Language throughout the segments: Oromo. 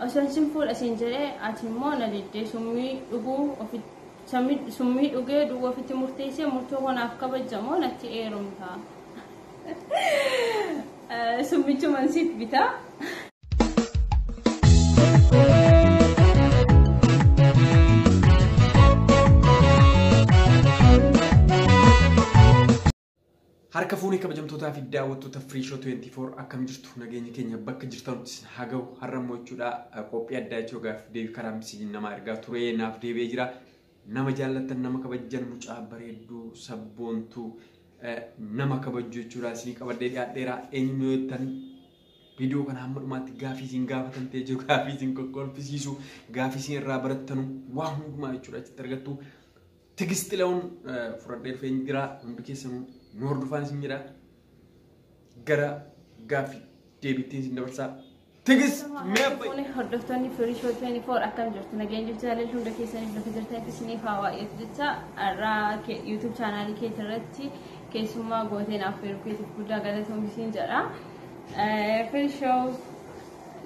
Osoo sin fuudha siin jedhee ati immoo na diddee summii dhuguu ofitti summii dhugee dhuguu ofitti murteessee murtoo kanaaf kabajamoo natti eerumtaa. Summichumaan siif bitaa. Harka fuunii kabajamtootaa fi daawwattoota Freeshow 24 akkam jirtu nageenya keenya bakka jirtanutti hagaw har'ammoo jechuudha qophii addaa joogaaf deebii karaa miisiin nama ergaa ture naaf deebi'ee jira nama jaallattan nama kabajan mucaa bareedduu sabboontuu nama kabajju jechuudha isinii qabadhee dhiyaadheera eenyu yoottan viidiyoo kana hamma dhumaatti gaafii isin gaafatan ta'e jiru gaafii isin kokkolfisiisu gaafii isin irraa barattanu waa hundumaa jechuudha achitti argattu Tigisti Leon fudhadhee dhufee jira hundi keessanuu Noor dufaan isin jira gara gaafii deebitee isin dabarsaa Tigis meebbay hordoftoonni Freeshow 24 akkam jirtu nageenya jaalala hunda keessaniif lafa jirtaniif isiniif haa waa'eetu jecha irraa YouTube chaanaalii keetii irratti keessummaa gooteen affeeruu keetiif guddaa galatoomsiin jedha Freeshow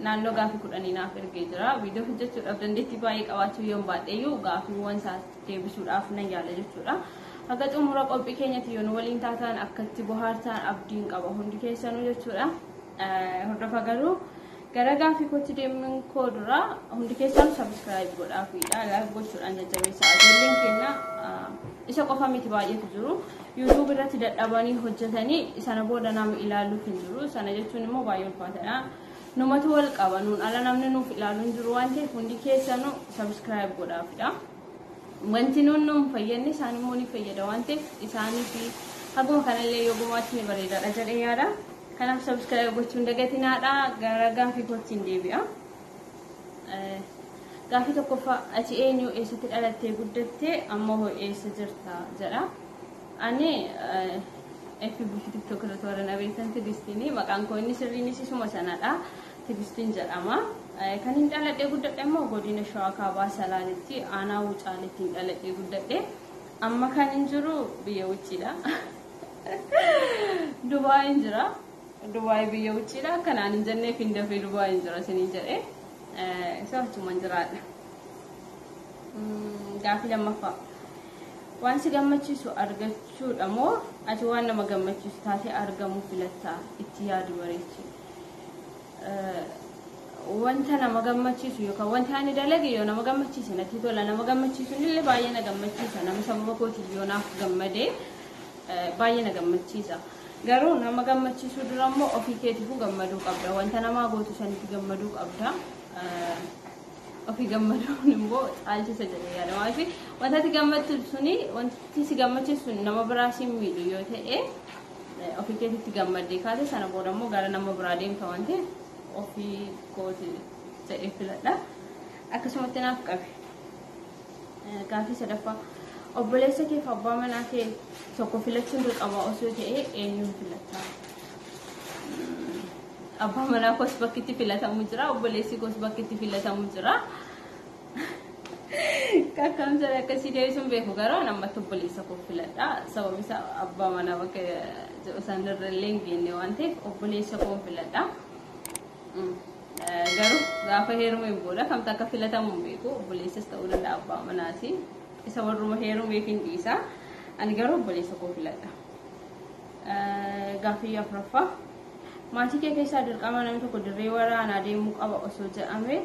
naannoo gaafii 10 naaf ergee jira viidiyoo hojjechuudhaaf dandeettii baay'ee qabaachuu yoon baadheeyyuu gaafiiwwan isaa deebisuudhaaf nan yaala jechuudha Aga xumura qophii keenyatti yoon waliin taataan akkatti bohaartaan abdiin qaba hundi keessanuu jechuudha. Hordofa garuu gara gaafii kootti deemuun koo dura hundi keessanuu subscribe godhaafiidha. Like gochuudhaan jajjabeessaa. Ijoolleen keenya isa qofa miti baay'eetu jiru. YouTube irratti dadhabanii hojjetanii sana booda nama ilaaluuf hin jiru. Sana jechuun immoo baay'ee ulfaataadha. Numatu wal qaba nuun ala namni nuuf ilaalu hin jiru waan ta'eef hundi keessanuu subscribe godhaafiidha. Wanti nuun fayyadne isaan immoo ni fayyada waan ta'eef isaanii fi haguma kanallee yoo gumaatti ni bareedaadha jedhee yaada. Kanaaf subscribe gochuun dagatinaadha gara gaafii kootiin deebi'a. Gaafii tokkoffaa ati eenyu eessatti dhalattee guddattee amma hoo eessa jirta jedha. Ani FB TikTok irratti warra na beektan Tigistiini maqaan koo inni sirriin isuma sanadha. Tigistiin jedhama. Kan hin dhaladhee guddadhe immoo godina Shawaa Kaabaa Salaaletti aanaa Wucaaleetti hin dhaladhee guddadhe amma kan hin jiru biyya wucciidha. Dubaay hin jira. Dubaay biyya wucciidha kanaan hin jenneef hin dafee Dubaay hin jira isinii jedhee isa achuma hin jiraadha. Gaafii lammaffaa waan si gammachiisu argachuudha moo ati waan nama gammachiisu taatee argamuu filattaa itti yaadu bareechi. Wanta nama gammachiisu yookaan wanta ani dalage yoo nama gammachiisa natti tola nama gammachiisu illee baay'ee na gammachiisa nama sababa kootiif yoo naaf gammadee baay'ee na gammachiisa garuu nama gammachiisu dura immoo ofii keetiifuu gammaduu qabda wanta namaa gootu sanitti gammaduu qabda ofii gammaduun immoo caalchisa jedhee yaada maaliif wanta ati gammaddu suni wanti si gammachiisu nama biraa si miidhu yoo ta'e ofii keetitti gammaddee kaate sana booda immoo gara nama biraa deemta waan ta'eef ofii kooti jedhee filadha akkasumatti naaf qabe gaafii sadaffaa obboleessa kee fi abbaa manaa kee tokko filachuun dirqama osoo ta'e eenyuun filatta abbaa manaa koos bakki itti filatamu jira obboleessi koos bakki itti filatamu jira kakkam jedhe akkasii deebisuun beeku garuu namatti obboleessa koo filadha sababni isaa abbaa manaa bakka jedhu sanirrallee hin geenye waan ta'eef obboleessa koo filadha garuu gaafa heerumeen booda kamta akka filatamu beeku obboleessas ta'uu danda'a abbaa manaati isa warruma heerumee fi dhiisa ani garuu obboleessa koo filadha. Gaafii afuraffaa maatii kee keessaa dirqama namni tokko dirree waraanaa deemuu qaba osoo jedhame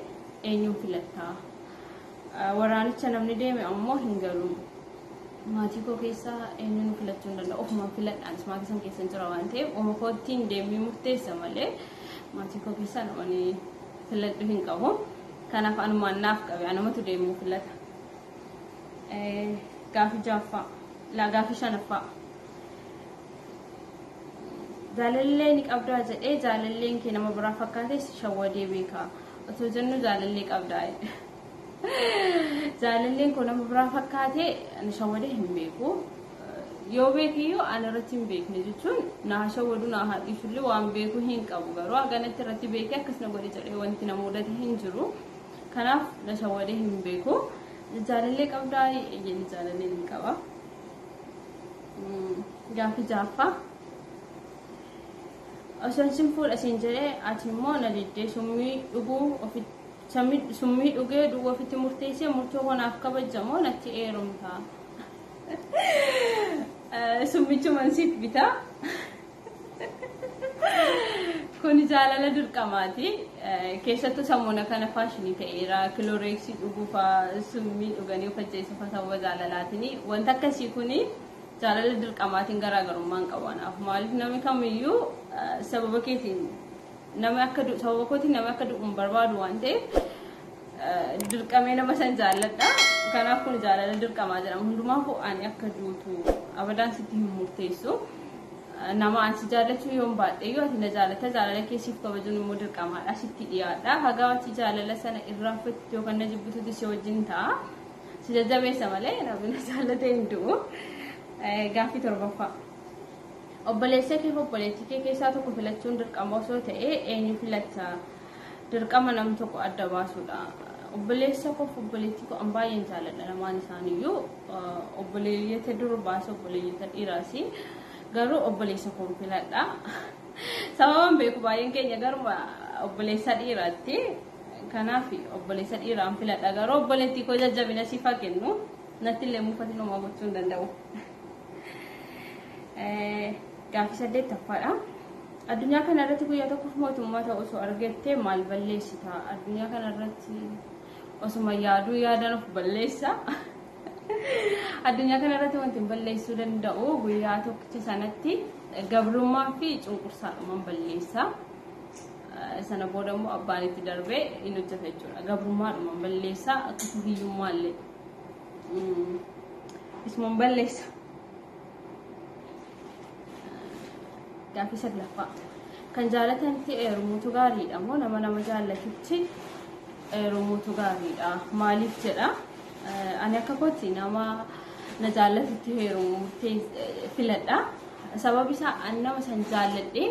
eenyuun filatta waraanicha namni deeme ammoo hin galu maatii koo keessaa eenyuun filachuu hin danda'u ofumaan filadhaanis maatii san keessa jira waan ta'eef oma koottiin deemee murteessa malee maatii koo keessaa namni filadhu hin qabu kanaaf anumaan naaf qabe anumatu deemuu filata. Gaafii jahaffaa gaafii shanaffaa jaalallee ni qabdaa jedhee jaalalleen kee nama biraa fakkaate shawwadee beekaa otoo jennu jaalallee qabdaa jaalalleen koo nama biraa fakkaate ani shawwadee hin beeku yoo beekiyyoo ani irratti hin beekne jechuun na shawwadu na haadhiisullee waan beeku hin qabu garuu haganatti irratti beekee akkasuma godhe jedhee wanti na mudate hin jiru kanaaf na shawwadee hin beeku jaalallee qabdaa eenyuun jaalallee ni qaba. Gaafii jahaffaa osoo sin fuudha siin jedhee ati immoo na diddee summii dhuguu summii dhugee duwwaa ofitti murteessee murtoo kanaaf kabajamoo natti eerumtaa. Summichumaan siif bitaa. Kun jaalala dirqamaati. Keessattuu sammuuna kana faashinii ta'eera. Kilooreeksii dhuguufaa summii dhuganii uffacheessuufaa sababa jaalalaatini. Wanta akkasii kuni jaalala dirqamaatiin garaagarummaan qabanaaf. Maaliif namni kamiyyuu sababa kootiin namni akka du'u hin barbaadu waan ta'eef dirqamee nama san jaalladha. Kanaaf kun jaalala dirqamaa jedhama. Hundumaafuu ani akka duutu abadaan sitti hin murteessu. Nama ansi jaallachuu yoo baadhee yoo ati na jaallata jaalala keessiif kabajuun immoo dirqamaadha sitti dhiyaadha. Hagaa ati jaalala sana irraanfattu yookaan na jibbituuti si wajjin ta'a. Si jajjabeessa malee namni na jaallatee hin du'u. Gaaffii torbaffaa. Obboleessa kee fi obboleettii kee keessaa tokko filachuun dirqama osoo ta'ee eenyu filatta? Dirqama namni tokko adda baasuudha. Obboleessa koo fi obboleettii koo baay'een jaalladha lamaan isaaniiyyuu. Obboleeyyata durbaas obboleeyyata dhiiraasi. Garuu obboleessa koo filadha. Sababaan beeku baay'een keenya garuma obboleessa dhiiraatti. Kanaaf obboleessa dhiiraan filadha. Garuu obboleettii koo jajjabina siif haa kennu. Natti illee muufati nama gochuu hin danda'u. Gaaffii 8ffaadha. Addunyaa kana irratti guyyaa tokkoof mootummaa ta'uu osoo argattee maal balleessita? Addunyaa kana irratti osuma yaaduu yaadan of balleessa. Addunyaa kana irratti wanti balleessuu danda'u guyyaa tokkicha sanatti gabrummaa fi cunqursaadhumaan balleessa. Sana booda immoo abbaan itti darbee hin hojjeta jechuudha. Gabrummaadhumaan balleessa akkasuma hiyyummaallee isumaan balleessa. Gaaffii 9ffaa. Kan jaalatanitti heerumuutu gaariidha moo nama jaallatutti heerumuutu gaariidha? Maaliif jedha? Ani akka kootti nama na jaallatutti heerumuu filadha. Sababni isaa ani nama san jaalladhee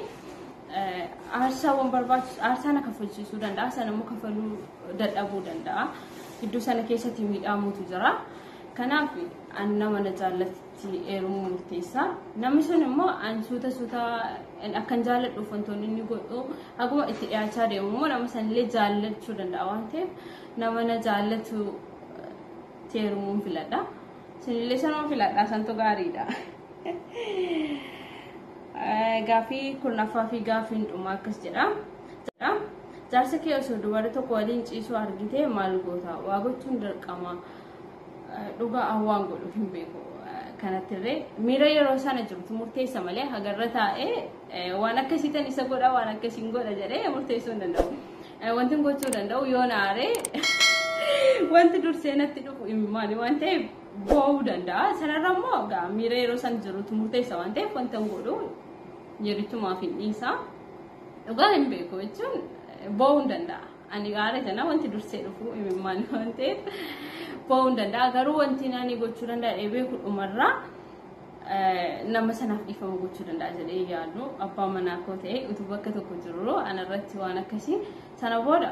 aarsaawwan barbaachisu aarsaa na kaffalchiisuu danda'a. Sana immoo kaffaluu dadhabuu danda'a. Gidduu sana keessatti miidhamuutu jira. Kanaaf ani nama na jaallatutti heerumuu murteessa. Namni sun immoo ani suuta akkan jaalladhuuf wantoonni inni godhu haguma itti dhiyaachaa deemu immoo nama sanillee jaallachuu danda'a waan ta'eef nama na jaallatu heerumuun filadha. Sinillee sanuma filadha santu gaariidha. Gaaffii 10ffaa fi gaaffiin dhumaa akkas jedha. Jaarsa kee osoo dubara tokko waliin ciisuu argite maal goota? Waa gochuun dirqama. Dhugaa awwaan godhu hin beeku. Kanattirree miira yeroo sana jirtu murteessa malee hagarra taa'ee waan akkasiitan isa godha waan akkasiin godha jedhee murteessuu hin danda'u. Wanti gochuu danda'u yoo naaree wanti dursee natti dhufu maali waan ta'eef boo'uu danda'a. Sanarra immoo miira yeroo sana jirutu murteessa waan ta'eef wanta godhu jirichumaaf hin dhiisa. Dhugaa hin beeku jechuun boo'uu hin danda'a. Ani gaara jana wanti dursee dhufu maali waan ta'eef boo'uu hin danda'a. Garuu wanti naani gochuu danda'a beeku dhumarraa nama sanaaf dhiifama gochuu danda'a jedhee yaadu. Abbaa manaa koo ta'e utuu bakka tokko jiru anarratti waan akkasii sana booda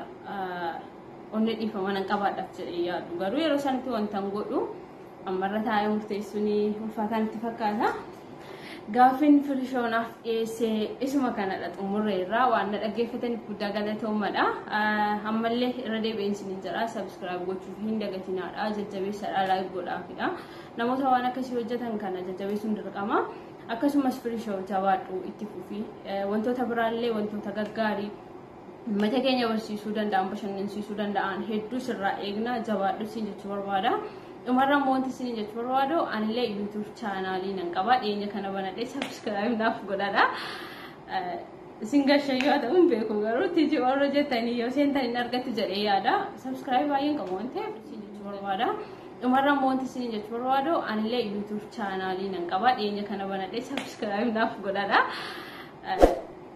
onni dhiifama nan qabaadhaaf jedhee yaadu. Garuu yeroo sanatti wanta godhu ammarra taa'ee murteessuun ulfaataan itti fakkaata. Gaaffiin firishoonaaf dhiyeessee isuma kanadha xumurreerraa waan na dhaggeeffataniif guddaa galatoomadha. Ammallee irra deebi'een isin jira subscribe gochuuf hin dagatinaadha. Jajjabeessadha like godhaafidha. Namoota waan akkasii hojjetan kana jajjabeessuun dirqama. Akkasumas firishoo jabaadhu itti fufi. Wantoota biraallee wantoota gaggaarii mata keenya barsiisuu danda'an bashannansiisuu danda'an hedduu sirraa eegna jabaadhu siin jechuu barbaada. Dhumarra wanti siin jechuu barbaadu anillee YouTube chaanaalii nan qaba. Dhiyeenya kana banadhee subscribe naaf godhadha. Isin gashayyaa ta'uun beeku garuu tijji warra jettanii yoo seentan hin argattu jedhee yaada. Subscribe baay'een qabu waan ta'eef siin jechuu barbaada. Dhumarra wanti siin jechuu barbaadu anillee YouTube chaanaalii nan qaba. Dhiyeenya kana banadhee subscribe naaf godhadha.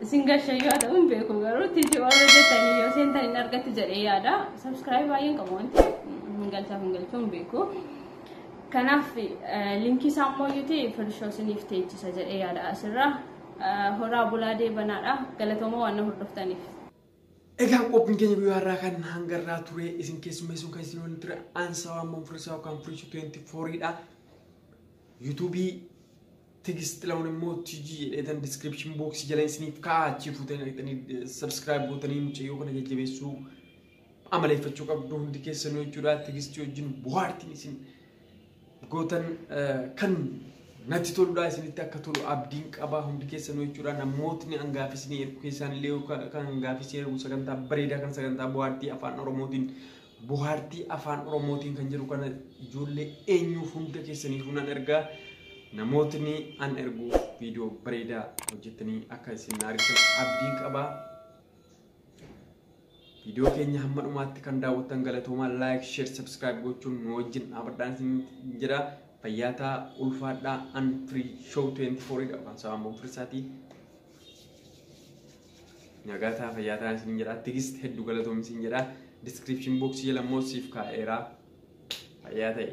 Isin gashayyaa ta'uun beeku garuu tijji warra jettanii yoo seentan hin argattu jedhee yaada. Subscribe baay'een qabu waan ta'eef galchuun beeku. Kanaaf linkii isaa immoo yuuti firishoo isiniif teechisa jedhee yaada asirra. Horaa bulaa deebanaadha. Galatooma waan hordoftaniif. Egaa qophiin keenya guyyaa har'aa kan hangarraa ture isin keessummeessuun kan isin waliin ture aansaa waan firishoo yookaan firishoo 24dha. YouTube text lawan immoo TG jedheetan description box jala isiniif kaa'achi fuutanii subscribe gootanii mucayyoo kana jajjabeessuu amaleeffachuu qabdu hundi keessanuu jechuudha. Tigistii wajjin bohaartiin isin gootan kan natti toludha isinitti akka tolu abdiin qaba hundi keessanuu jechuudha. Namootni hangaafisni ergu keessanillee kan hangaafisni ergu sagantaa bareedaa kan sagantaa bohaartii afaan Oromootiin kan jedhu kana ijoollee eenyuuf hunda keessanii funan ergaa namootni an ergu viidiyoo bareedaa hojjetanii akka isin argitan abdiin qaba. Viidiyoo keenya hamma dhumaatti kan daawwattan galatoomaa like share subscribe gochuun nu wajjin dhaabadhaan isin jira. Fayyaataa ulfaadhaa an free show 24 dha kan sabaan boonfirsaati. Nyagaataa fayyaataa isin jira. Tigist hedduu galatoom isin jira. Description box jala immoo siif kaa'eera. Fayyaa ta'e.